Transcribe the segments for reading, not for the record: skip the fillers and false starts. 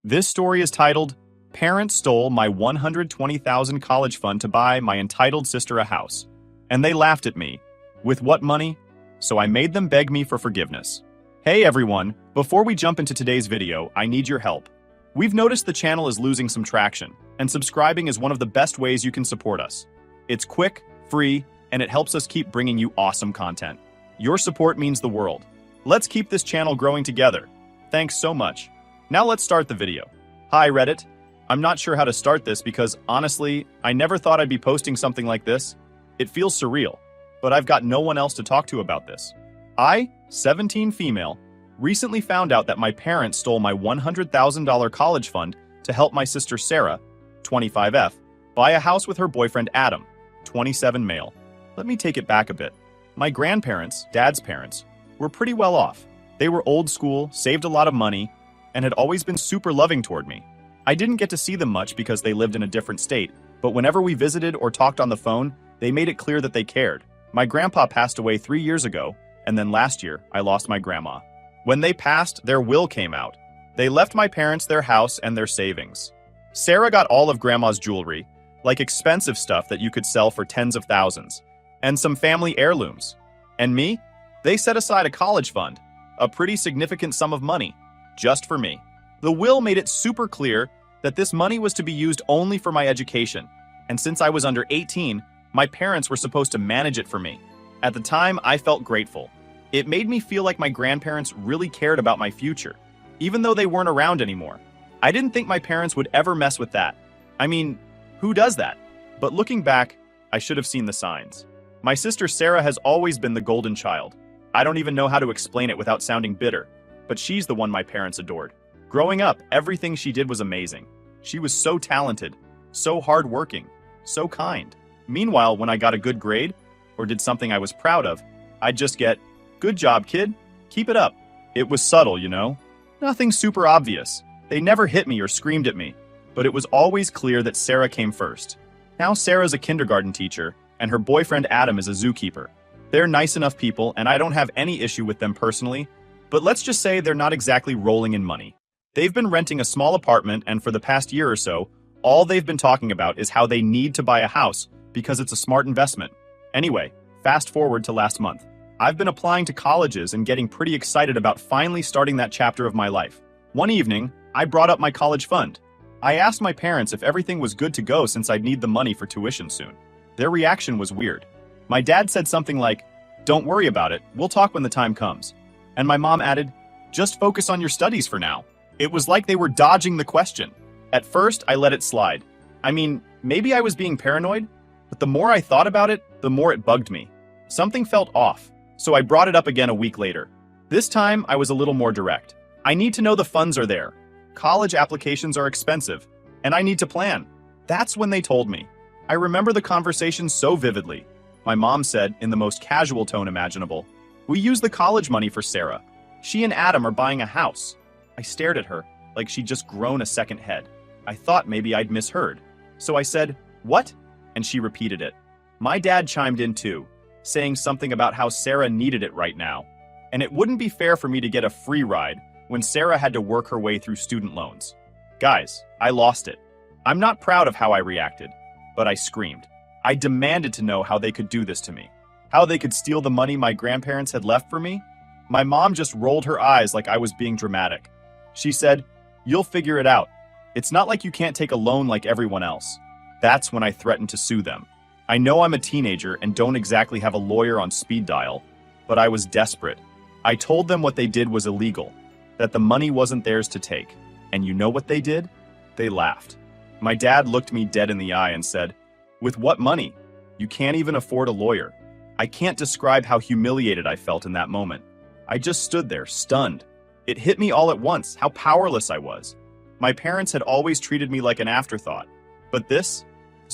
This story is titled, Parents Stole My $120,000 College Fund to Buy My Entitled Sister a House. And they laughed at me. With what money? So I made them beg me for forgiveness. Hey everyone, before we jump into today's video, I need your help. We've noticed the channel is losing some traction, and subscribing is one of the best ways you can support us. It's quick, free, and it helps us keep bringing you awesome content. Your support means the world. Let's keep this channel growing together. Thanks so much. Now let's start the video. Hi Reddit. I'm not sure how to start this because, honestly, I never thought I'd be posting something like this. It feels surreal, but I've got no one else to talk to about this. I, 17 female, recently found out that my parents stole my $100,000 college fund to help my sister Sarah, 25F, buy a house with her boyfriend Adam, 27 male. Let me take it back a bit. My grandparents, Dad's parents, were pretty well off. They were old school, saved a lot of money, and had always been super loving toward me. I didn't get to see them much because they lived in a different state, but whenever we visited or talked on the phone, they made it clear that they cared. My grandpa passed away 3 years ago, and then last year, I lost my grandma. When they passed, their will came out. They left my parents their house and their savings. Sarah got all of Grandma's jewelry, like expensive stuff that you could sell for tens of thousands, and some family heirlooms. And me? They set aside a college fund, a pretty significant sum of money, just for me. The will made it super clear that this money was to be used only for my education, and since I was under 18, my parents were supposed to manage it for me. At the time, I felt grateful. It made me feel like my grandparents really cared about my future, even though they weren't around anymore. I didn't think my parents would ever mess with that. I mean, who does that? But looking back, I should have seen the signs. My sister Sarah has always been the golden child. I don't even know how to explain it without sounding bitter, but she's the one my parents adored. Growing up, everything she did was amazing. She was so talented, so hardworking, so kind. Meanwhile, when I got a good grade, or did something I was proud of, I'd just get, "Good job, kid. Keep it up." It was subtle, you know? Nothing super obvious. They never hit me or screamed at me, but it was always clear that Sarah came first. Now Sarah's a kindergarten teacher, and her boyfriend Adam is a zookeeper. They're nice enough people, and I don't have any issue with them personally, but let's just say they're not exactly rolling in money. They've been renting a small apartment, and for the past year or so, all they've been talking about is how they need to buy a house because it's a smart investment. Anyway, fast forward to last month. I've been applying to colleges and getting pretty excited about finally starting that chapter of my life. One evening, I brought up my college fund. I asked my parents if everything was good to go since I'd need the money for tuition soon. Their reaction was weird. My dad said something like, "Don't worry about it, we'll talk when the time comes." And my mom added, "Just focus on your studies for now." It was like they were dodging the question. At first, I let it slide. I mean, maybe I was being paranoid, but the more I thought about it, the more it bugged me. Something felt off, so I brought it up again a week later. This time, I was a little more direct. I need to know the funds are there. College applications are expensive, and I need to plan. That's when they told me. I remember the conversation so vividly. My mom said, in the most casual tone imaginable, "We use the college money for Sarah. She and Adam are buying a house." I stared at her, like she'd just grown a second head. I thought maybe I'd misheard. So I said, "What?" And she repeated it. My dad chimed in too, saying something about how Sarah needed it right now. And it wouldn't be fair for me to get a free ride when Sarah had to work her way through student loans. Guys, I lost it. I'm not proud of how I reacted, but I screamed. I demanded to know how they could do this to me. How they could steal the money my grandparents had left for me? My mom just rolled her eyes like I was being dramatic. She said, "You'll figure it out. It's not like you can't take a loan like everyone else." That's when I threatened to sue them. I know I'm a teenager and don't exactly have a lawyer on speed dial, but I was desperate. I told them what they did was illegal, that the money wasn't theirs to take. And you know what they did? They laughed. My dad looked me dead in the eye and said, "With what money? You can't even afford a lawyer." I can't describe how humiliated I felt in that moment. I just stood there, stunned. It hit me all at once, how powerless I was. My parents had always treated me like an afterthought, but this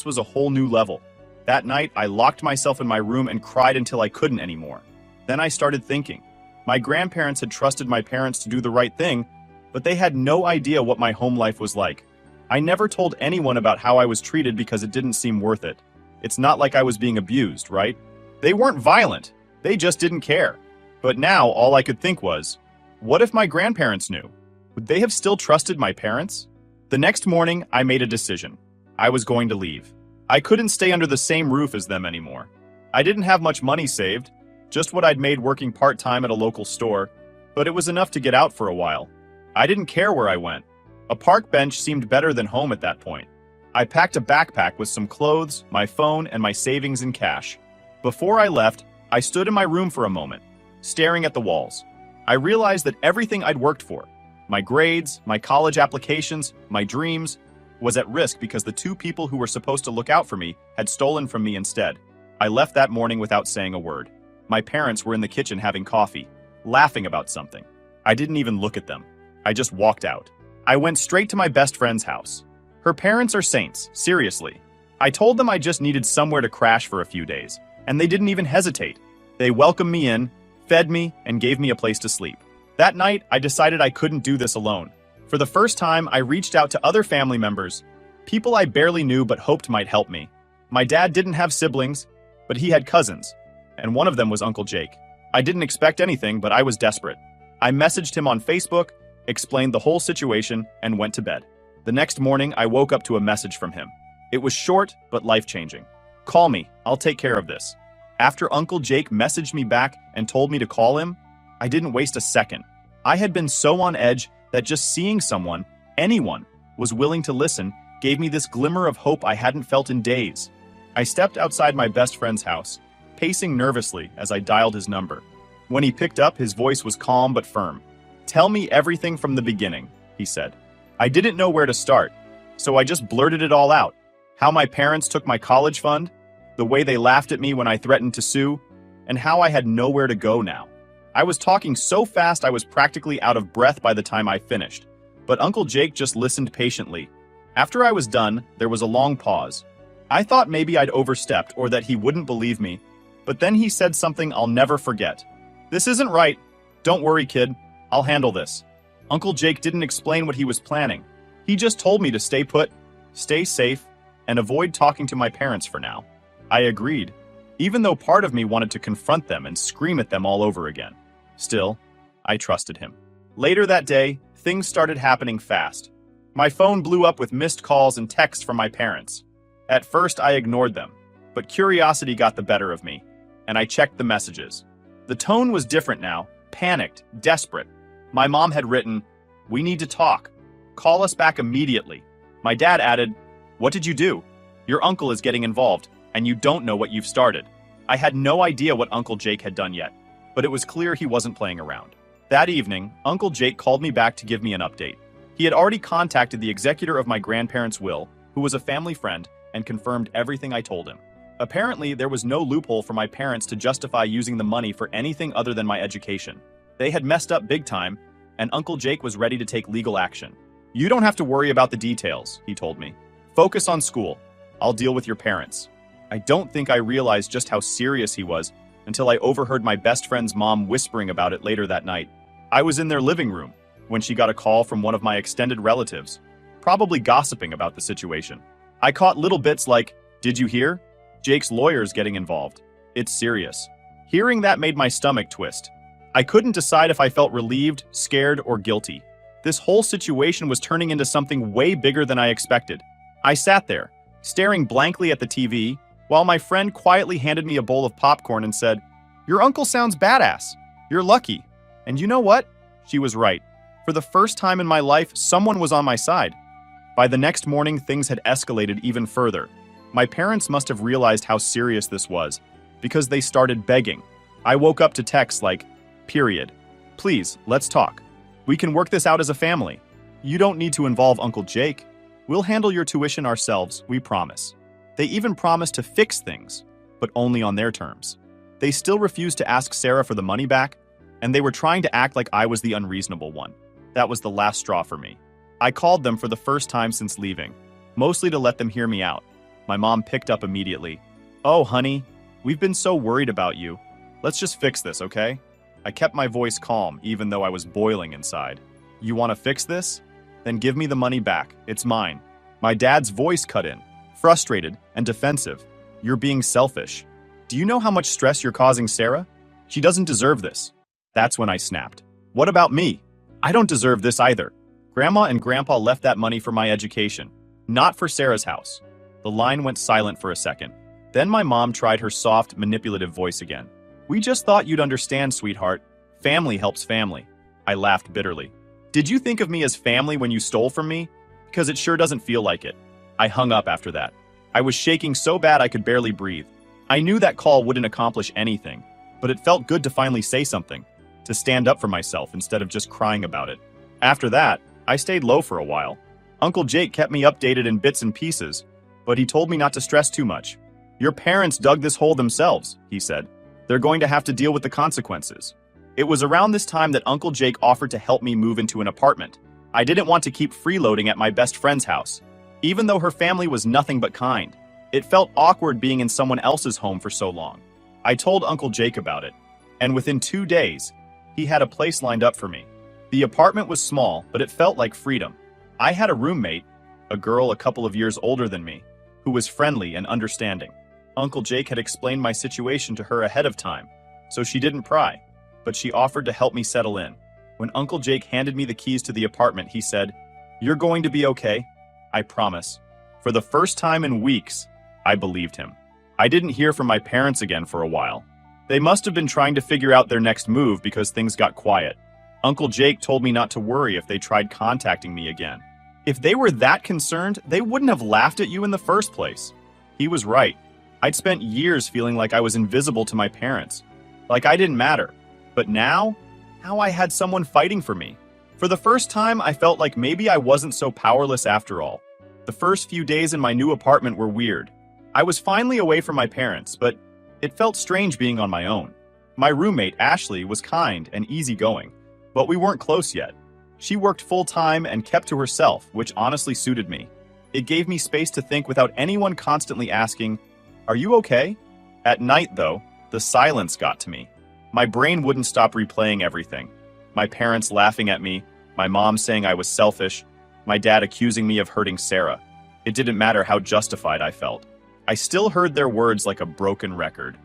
was a whole new level. That night, I locked myself in my room and cried until I couldn't anymore. Then I started thinking. My grandparents had trusted my parents to do the right thing, but they had no idea what my home life was like. I never told anyone about how I was treated because it didn't seem worth it. It's not like I was being abused, right? They weren't violent. They just didn't care. But now all I could think was, what if my grandparents knew? Would they have still trusted my parents? The next morning, I made a decision. I was going to leave. I couldn't stay under the same roof as them anymore. I didn't have much money saved, just what I'd made working part-time at a local store, but it was enough to get out for a while. I didn't care where I went. A park bench seemed better than home at that point. I packed a backpack with some clothes, my phone, and my savings in cash. Before I left, I stood in my room for a moment, staring at the walls. I realized that everything I'd worked for, my grades, my college applications, my dreams, was at risk because the two people who were supposed to look out for me had stolen from me instead. I left that morning without saying a word. My parents were in the kitchen having coffee, laughing about something. I didn't even look at them. I just walked out. I went straight to my best friend's house. Her parents are saints, seriously. I told them I just needed somewhere to crash for a few days, and they didn't even hesitate. They welcomed me in, fed me, and gave me a place to sleep. That night, I decided I couldn't do this alone. For the first time, I reached out to other family members, people I barely knew but hoped might help me. My dad didn't have siblings, but he had cousins, and one of them was Uncle Jake. I didn't expect anything, but I was desperate. I messaged him on Facebook, explained the whole situation, and went to bed. The next morning, I woke up to a message from him. It was short, but life-changing. "Call me, I'll take care of this." After Uncle Jake messaged me back and told me to call him, I didn't waste a second. I had been so on edge that just seeing someone, anyone, was willing to listen gave me this glimmer of hope I hadn't felt in days. I stepped outside my best friend's house, pacing nervously as I dialed his number. When he picked up, his voice was calm but firm. "Tell me everything from the beginning," he said. I didn't know where to start, so I just blurted it all out. How my parents took my college fund, the way they laughed at me when I threatened to sue, and how I had nowhere to go now. I was talking so fast I was practically out of breath by the time I finished, but Uncle Jake just listened patiently. After I was done, there was a long pause. I thought maybe I'd overstepped or that he wouldn't believe me, but then he said something I'll never forget. "This isn't right. Don't worry, kid. I'll handle this." Uncle Jake didn't explain what he was planning. He just told me to stay put, stay safe, and avoid talking to my parents for now. I agreed, even though part of me wanted to confront them and scream at them all over again. Still, I trusted him. Later that day, things started happening fast. My phone blew up with missed calls and texts from my parents. At first, I ignored them, but curiosity got the better of me, and I checked the messages. The tone was different now, panicked, desperate. My mom had written, "We need to talk. Call us back immediately." My dad added, "What did you do? Your uncle is getting involved, and you don't know what you've started." I had no idea what Uncle Jake had done yet, but it was clear he wasn't playing around. That evening, Uncle Jake called me back to give me an update. He had already contacted the executor of my grandparents' will, who was a family friend, and confirmed everything I told him. Apparently, there was no loophole for my parents to justify using the money for anything other than my education. They had messed up big time, and Uncle Jake was ready to take legal action. "You don't have to worry about the details," he told me. "Focus on school. I'll deal with your parents." I don't think I realized just how serious he was until I overheard my best friend's mom whispering about it later that night. I was in their living room when she got a call from one of my extended relatives, probably gossiping about the situation. I caught little bits like, "Did you hear? Jake's lawyer's getting involved. It's serious." Hearing that made my stomach twist. I couldn't decide if I felt relieved, scared, or guilty. This whole situation was turning into something way bigger than I expected. I sat there, staring blankly at the TV, while my friend quietly handed me a bowl of popcorn and said, "Your uncle sounds badass. You're lucky." And you know what? She was right. For the first time in my life, someone was on my side. By the next morning, things had escalated even further. My parents must have realized how serious this was, because they started begging. I woke up to texts like, "Period. Please, let's talk. We can work this out as a family. You don't need to involve Uncle Jake. We'll handle your tuition ourselves, we promise." They even promised to fix things, but only on their terms. They still refused to ask Sarah for the money back, and they were trying to act like I was the unreasonable one. That was the last straw for me. I called them for the first time since leaving, mostly to let them hear me out. My mom picked up immediately. "Oh, honey, we've been so worried about you. Let's just fix this, okay?" I kept my voice calm, even though I was boiling inside. "You want to fix this? Then give me the money back. It's mine." My dad's voice cut in, frustrated and defensive. "You're being selfish. Do you know how much stress you're causing Sarah? She doesn't deserve this." That's when I snapped. "What about me? I don't deserve this either. Grandma and Grandpa left that money for my education, not for Sarah's house. The line went silent for a second. Then my mom tried her soft, manipulative voice again. We just thought you'd understand, sweetheart. Family helps family. I laughed bitterly. Did you think of me as family when you stole from me? Because it sure doesn't feel like it. I hung up after that. I was shaking so bad I could barely breathe. I knew that call wouldn't accomplish anything, but it felt good to finally say something, to stand up for myself instead of just crying about it. After that, I stayed low for a while. Uncle Jake kept me updated in bits and pieces, but he told me not to stress too much. Your parents dug this hole themselves, he said. They're going to have to deal with the consequences. It was around this time that Uncle Jake offered to help me move into an apartment. I didn't want to keep freeloading at my best friend's house, even though her family was nothing but kind. It felt awkward being in someone else's home for so long. I told Uncle Jake about it, and within 2 days, he had a place lined up for me. The apartment was small, but it felt like freedom. I had a roommate, a girl a couple of years older than me, who was friendly and understanding. Uncle Jake had explained my situation to her ahead of time, so she didn't pry, but she offered to help me settle in. When Uncle Jake handed me the keys to the apartment, he said, "You're going to be okay. I promise." For the first time in weeks, I believed him. I didn't hear from my parents again for a while. They must have been trying to figure out their next move because things got quiet. Uncle Jake told me not to worry if they tried contacting me again. If they were that concerned, they wouldn't have laughed at you in the first place. He was right. I'd spent years feeling like I was invisible to my parents, like I didn't matter. But now I had someone fighting for me. For the first time, I felt like maybe I wasn't so powerless after all. The first few days in my new apartment were weird. I was finally away from my parents, but it felt strange being on my own. My roommate, Ashley, was kind and easygoing, but we weren't close yet. She worked full-time and kept to herself, which honestly suited me. It gave me space to think without anyone constantly asking, "Are you okay?" At night, though, the silence got to me. My brain wouldn't stop replaying everything. My parents laughing at me, my mom saying I was selfish, my dad accusing me of hurting Sarah. It didn't matter how justified I felt. I still heard their words like a broken record.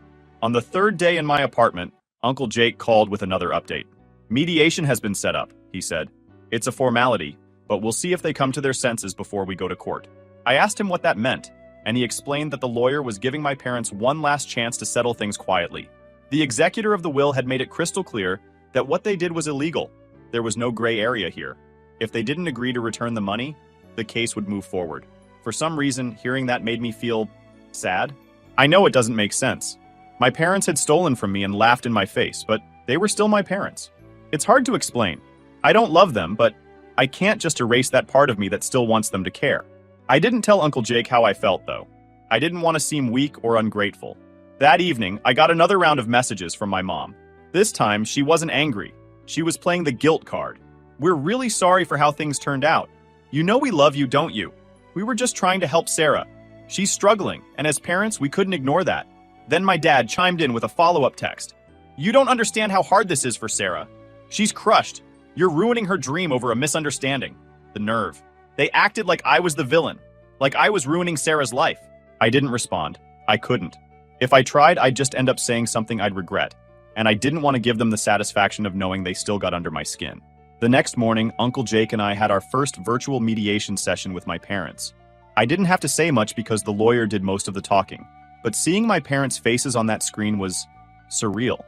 On the third day in my apartment, Uncle Jake called with another update. "Mediation has been set up," he said. "It's a formality, but we'll see if they come to their senses before we go to court." I asked him what that meant, and he explained that the lawyer was giving my parents one last chance to settle things quietly. The executor of the will had made it crystal clear that what they did was illegal. There was no gray area here. If they didn't agree to return the money, the case would move forward. For some reason, hearing that made me feel sad. I know it doesn't make sense. My parents had stolen from me and laughed in my face, but they were still my parents. It's hard to explain. I don't love them, but I can't just erase that part of me that still wants them to care. I didn't tell Uncle Jake how I felt, though. I didn't want to seem weak or ungrateful. That evening, I got another round of messages from my mom. This time, she wasn't angry. She was playing the guilt card. "We're really sorry for how things turned out. You know we love you, don't you? We were just trying to help Sarah. She's struggling, and as parents, we couldn't ignore that." Then my dad chimed in with a follow-up text. "You don't understand how hard this is for Sarah. She's crushed. You're ruining her dream over a misunderstanding." The nerve. They acted like I was the villain, like I was ruining Sarah's life. I didn't respond. I couldn't. If I tried, I'd just end up saying something I'd regret, and I didn't want to give them the satisfaction of knowing they still got under my skin. The next morning, Uncle Jake and I had our first virtual mediation session with my parents. I didn't have to say much because the lawyer did most of the talking, but seeing my parents' faces on that screen was surreal.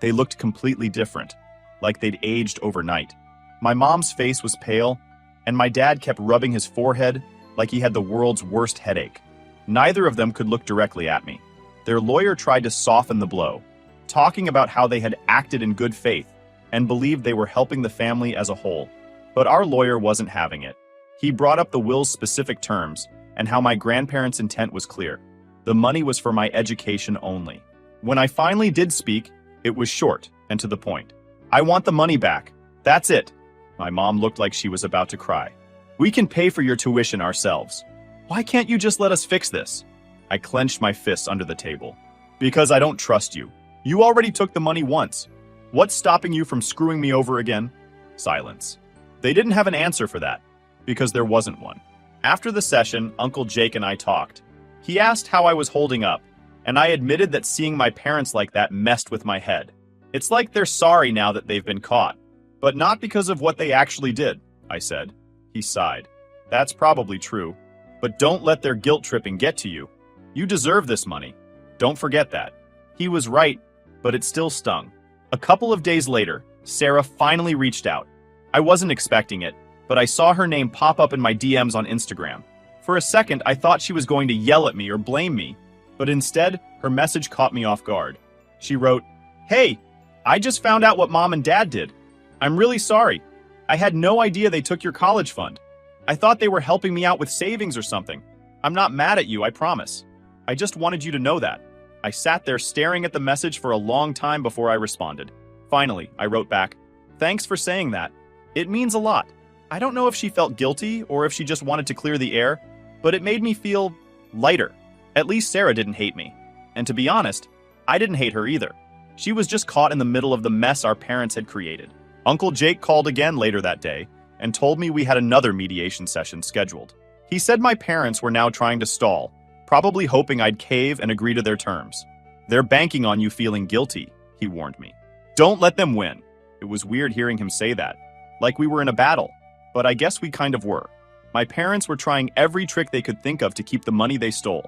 They looked completely different, like they'd aged overnight. My mom's face was pale, and my dad kept rubbing his forehead like he had the world's worst headache. Neither of them could look directly at me. Their lawyer tried to soften the blow, talking about how they had acted in good faith and believed they were helping the family as a whole. But our lawyer wasn't having it. He brought up the will's specific terms and how my grandparents' intent was clear. The money was for my education only. When I finally did speak, it was short and to the point. "I want the money back. That's it." My mom looked like she was about to cry. "We can pay for your tuition ourselves. Why can't you just let us fix this?" I clenched my fists under the table. "Because I don't trust you. You already took the money once. What's stopping you from screwing me over again?" Silence. They didn't have an answer for that, because there wasn't one. After the session, Uncle Jake and I talked. He asked how I was holding up, and I admitted that seeing my parents like that messed with my head. "It's like they're sorry now that they've been caught, but not because of what they actually did," I said. He sighed. That's probably true. But don't let their guilt tripping get to you. You deserve this money. Don't forget that. He was right, but it still stung. A couple of days later, Sarah finally reached out. I wasn't expecting it, but I saw her name pop up in my DMs on Instagram. For a second, I thought she was going to yell at me or blame me, but instead, her message caught me off guard. She wrote, "Hey, I just found out what Mom and Dad did. I'm really sorry. I had no idea they took your college fund. I thought they were helping me out with savings or something. I'm not mad at you, I promise. I just wanted you to know that." I sat there staring at the message for a long time before I responded. Finally, I wrote back, "Thanks for saying that. It means a lot." I don't know if she felt guilty or if she just wanted to clear the air, but it made me feel lighter. At least Sarah didn't hate me. And to be honest, I didn't hate her either. She was just caught in the middle of the mess our parents had created. Uncle Jake called again later that day and told me we had another mediation session scheduled. He said my parents were now trying to stall, probably hoping I'd cave and agree to their terms. "They're banking on you feeling guilty," he warned me. "Don't let them win." It was weird hearing him say that, like we were in a battle, but I guess we kind of were. My parents were trying every trick they could think of to keep the money they stole.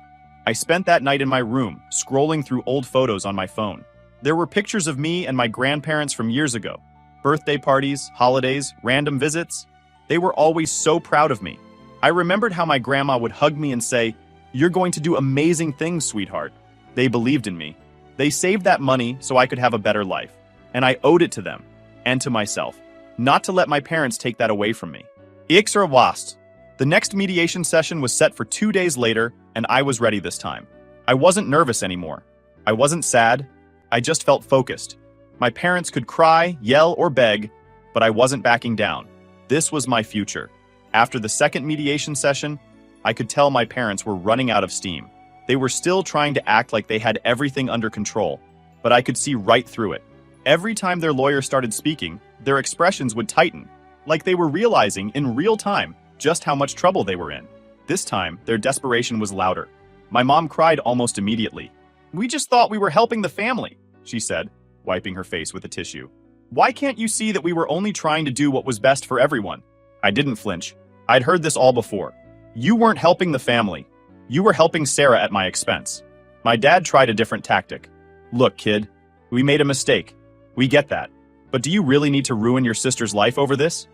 I spent that night in my room, scrolling through old photos on my phone. There were pictures of me and my grandparents from years ago. Birthday parties, holidays, random visits. They were always so proud of me. I remembered how my grandma would hug me and say, "You're going to do amazing things, sweetheart." They believed in me. They saved that money so I could have a better life. And I owed it to them, and to myself, not to let my parents take that away from me. Ixra wast. The next mediation session was set for 2 days later, and I was ready this time. I wasn't nervous anymore. I wasn't sad. I just felt focused. My parents could cry, yell, or beg, but I wasn't backing down. This was my future. After the second mediation session, I could tell my parents were running out of steam. They were still trying to act like they had everything under control, but I could see right through it. Every time their lawyer started speaking, their expressions would tighten, like they were realizing in real time just how much trouble they were in. This time, their desperation was louder. My mom cried almost immediately. "We just thought we were helping the family," she said, wiping her face with a tissue. "Why can't you see that we were only trying to do what was best for everyone?" I didn't flinch. I'd heard this all before. "You weren't helping the family. You were helping Sarah at my expense." My dad tried a different tactic. "Look, kid, we made a mistake. We get that. But do you really need to ruin your sister's life over this?"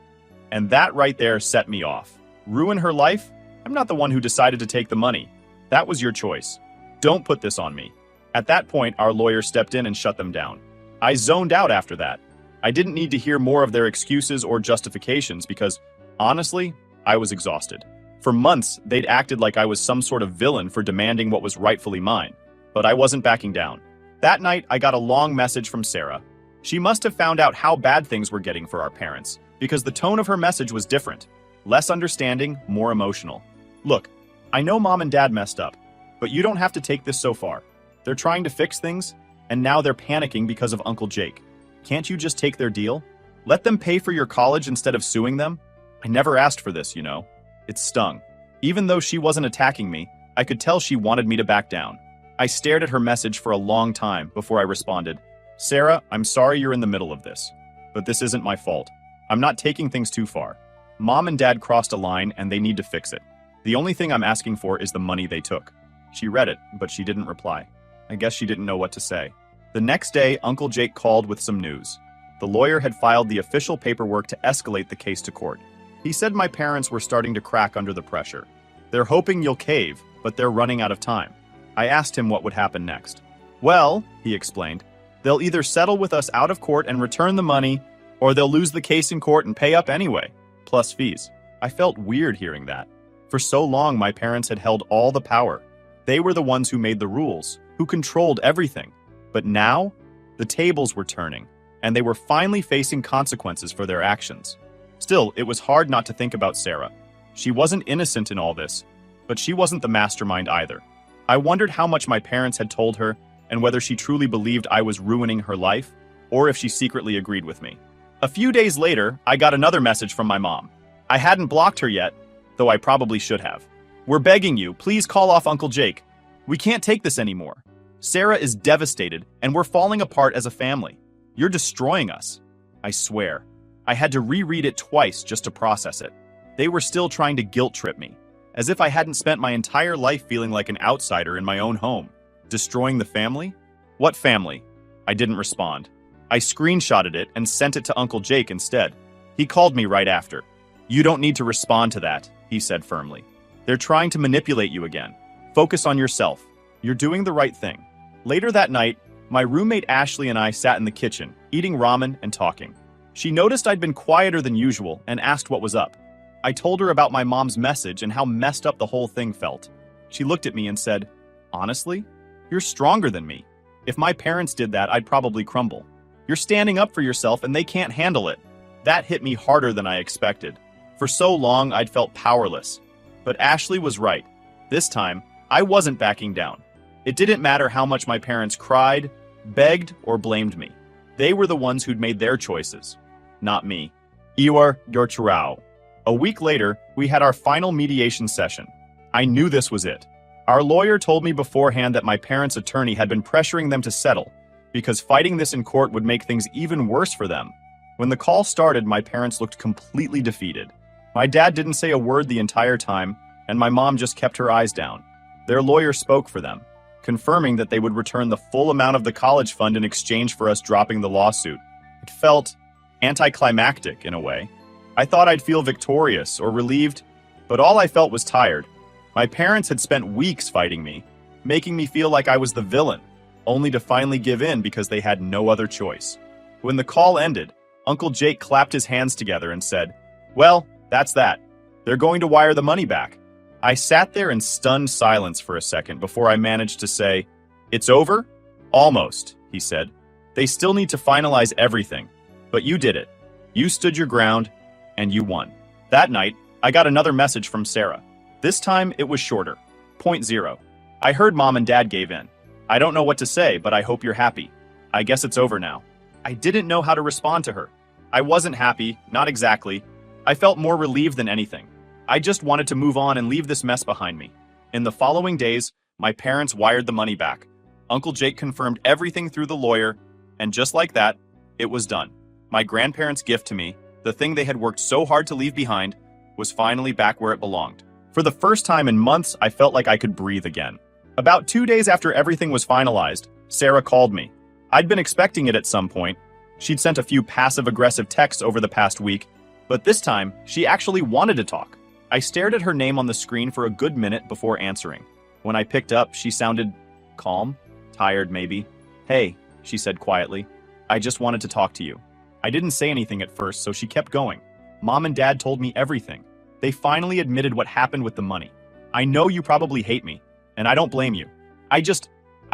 And that right there set me off. Ruin her life? I'm not the one who decided to take the money. That was your choice. Don't put this on me. At that point, our lawyer stepped in and shut them down. I zoned out after that. I didn't need to hear more of their excuses or justifications because, honestly, I was exhausted. For months, they'd acted like I was some sort of villain for demanding what was rightfully mine. But I wasn't backing down. That night, I got a long message from Sarah. She must have found out how bad things were getting for our parents, because the tone of her message was different. Less understanding, more emotional. "Look, I know Mom and Dad messed up, but you don't have to take this so far. They're trying to fix things, and now they're panicking because of Uncle Jake. Can't you just take their deal? Let them pay for your college instead of suing them? I never asked for this, you know." It stung. Even though she wasn't attacking me, I could tell she wanted me to back down. I stared at her message for a long time before I responded. "Sarah, I'm sorry you're in the middle of this, but this isn't my fault. I'm not taking things too far. Mom and Dad crossed a line and they need to fix it. The only thing I'm asking for is the money they took." She read it, but she didn't reply. I guess she didn't know what to say. The next day, Uncle Jake called with some news. The lawyer had filed the official paperwork to escalate the case to court. He said my parents were starting to crack under the pressure. "They're hoping you'll cave, but they're running out of time." I asked him what would happen next. "Well," he explained, "they'll either settle with us out of court and return the money, or they'll lose the case in court and pay up anyway, plus fees." I felt weird hearing that. For so long, my parents had held all the power. They were the ones who made the rules, who controlled everything. But now, the tables were turning, and they were finally facing consequences for their actions. Still, it was hard not to think about Sarah. She wasn't innocent in all this, but she wasn't the mastermind either. I wondered how much my parents had told her and whether she truly believed I was ruining her life, or if she secretly agreed with me. A few days later, I got another message from my mom. I hadn't blocked her yet, though I probably should have. "We're begging you, please call off Uncle Jake. We can't take this anymore. Sarah is devastated, and we're falling apart as a family. You're destroying us." I swear. I had to reread it twice just to process it. They were still trying to guilt trip me, as if I hadn't spent my entire life feeling like an outsider in my own home. Destroying the family? What family? I didn't respond. I screenshotted it and sent it to Uncle Jake instead. He called me right after. "You don't need to respond to that," he said firmly. "They're trying to manipulate you again. Focus on yourself. You're doing the right thing." Later that night, my roommate Ashley and I sat in the kitchen, eating ramen and talking. She noticed I'd been quieter than usual and asked what was up. I told her about my mom's message and how messed up the whole thing felt. She looked at me and said, "Honestly, you're stronger than me. If my parents did that, I'd probably crumble. You're standing up for yourself and they can't handle it." That hit me harder than I expected. For so long, I'd felt powerless. But Ashley was right. This time, I wasn't backing down. It didn't matter how much my parents cried, begged, or blamed me. They were the ones who'd made their choices, not me. Iwar Yorchurao. A week later, we had our final mediation session. I knew this was it. Our lawyer told me beforehand that my parents' attorney had been pressuring them to settle, because fighting this in court would make things even worse for them. When the call started, my parents looked completely defeated. My dad didn't say a word the entire time, and my mom just kept her eyes down. Their lawyer spoke for them, confirming that they would return the full amount of the college fund in exchange for us dropping the lawsuit. It felt anticlimactic in a way. I thought I'd feel victorious or relieved, but all I felt was tired. My parents had spent weeks fighting me, making me feel like I was the villain, only to finally give in because they had no other choice. When the call ended, Uncle Jake clapped his hands together and said, "Well, that's that. They're going to wire the money back." I sat there in stunned silence for a second before I managed to say, "It's over?" "Almost," he said. "They still need to finalize everything. But you did it. You stood your ground, and you won." That night, I got another message from Sarah. This time, it was shorter. Point 0. "I heard Mom and Dad gave in. I don't know what to say, but I hope you're happy. I guess it's over now." I didn't know how to respond to her. I wasn't happy, not exactly. I felt more relieved than anything. I just wanted to move on and leave this mess behind me. In the following days, my parents wired the money back. Uncle Jake confirmed everything through the lawyer, and just like that, it was done. My grandparents' gift to me, the thing they had worked so hard to leave behind, was finally back where it belonged. For the first time in months, I felt like I could breathe again. About 2 days after everything was finalized, Sarah called me. I'd been expecting it at some point. She'd sent a few passive-aggressive texts over the past week, but this time, she actually wanted to talk. I stared at her name on the screen for a good minute before answering. When I picked up, she sounded calm, tired maybe. "Hey," she said quietly, "I just wanted to talk to you." I didn't say anything at first, so she kept going. "Mom and Dad told me everything. They finally admitted what happened with the money. I know you probably hate me, and I don't blame you. I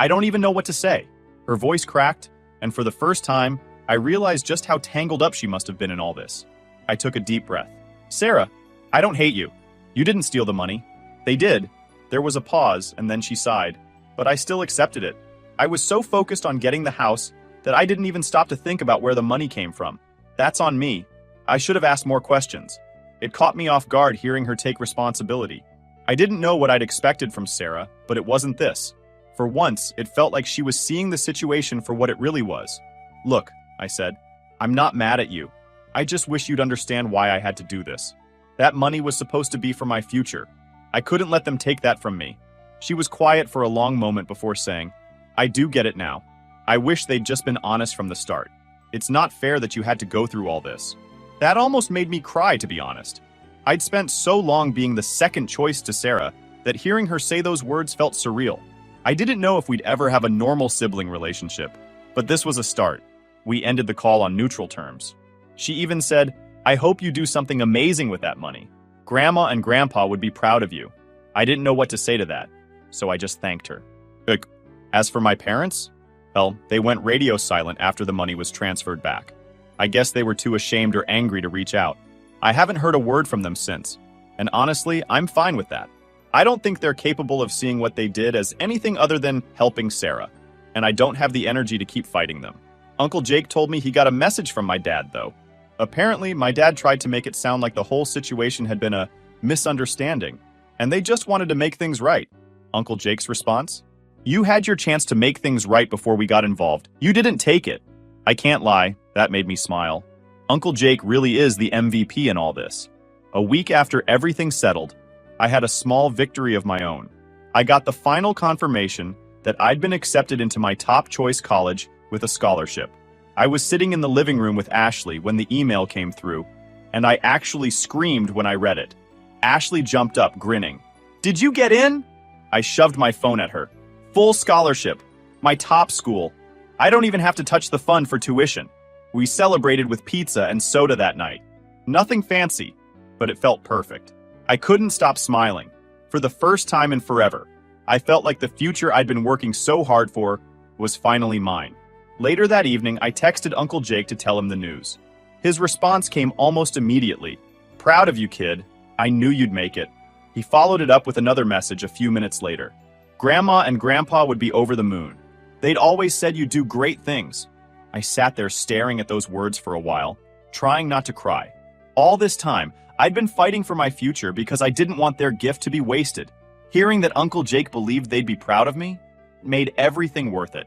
don't even know what to say." Her voice cracked, and for the first time, I realized just how tangled up she must have been in all this. I took a deep breath. "Sarah, I don't hate you. You didn't steal the money. They did." There was a pause, and then she sighed, but I still accepted it. I was so focused on getting the house that I didn't even stop to think about where the money came from. That's on me. I should have asked more questions. It caught me off guard hearing her take responsibility. I didn't know what I'd expected from Sarah, but it wasn't this. For once, it felt like she was seeing the situation for what it really was. "Look," I said, "I'm not mad at you. I just wish you'd understand why I had to do this. That money was supposed to be for my future. I couldn't let them take that from me." She was quiet for a long moment before saying, "I do get it now. I wish they'd just been honest from the start. It's not fair that you had to go through all this." That almost made me cry, to be honest. I'd spent so long being the second choice to Sarah that hearing her say those words felt surreal. I didn't know if we'd ever have a normal sibling relationship, but this was a start. We ended the call on neutral terms. She even said, "I hope you do something amazing with that money. Grandma and Grandpa would be proud of you." I didn't know what to say to that, so I just thanked her. As for my parents, well, they went radio silent after the money was transferred back. I guess they were too ashamed or angry to reach out. I haven't heard a word from them since, and honestly, I'm fine with that. I don't think they're capable of seeing what they did as anything other than helping Sarah, and I don't have the energy to keep fighting them. Uncle Jake told me he got a message from my dad, though. Apparently, my dad tried to make it sound like the whole situation had been a misunderstanding, and they just wanted to make things right. Uncle Jake's response? "You had your chance to make things right before we got involved. You didn't take it." I can't lie, that made me smile. Uncle Jake really is the MVP in all this. A week after everything settled, I had a small victory of my own. I got the final confirmation that I'd been accepted into my top choice college with a scholarship. I was sitting in the living room with Ashley when the email came through, and I actually screamed when I read it. Ashley jumped up, grinning. "Did you get in?" I shoved my phone at her. "Full scholarship. My top school. I don't even have to touch the fund for tuition." We celebrated with pizza and soda that night. Nothing fancy, but it felt perfect. I couldn't stop smiling. For the first time in forever, I felt like the future I'd been working so hard for was finally mine. Later that evening, I texted Uncle Jake to tell him the news. His response came almost immediately. "Proud of you, kid. I knew you'd make it." He followed it up with another message a few minutes later. Grandma and Grandpa would be over the moon. They'd always said you'd do great things. I sat there staring at those words for a while, trying not to cry. All this time, I'd been fighting for my future because I didn't want their gift to be wasted. Hearing that Uncle Jake believed they'd be proud of me made everything worth it.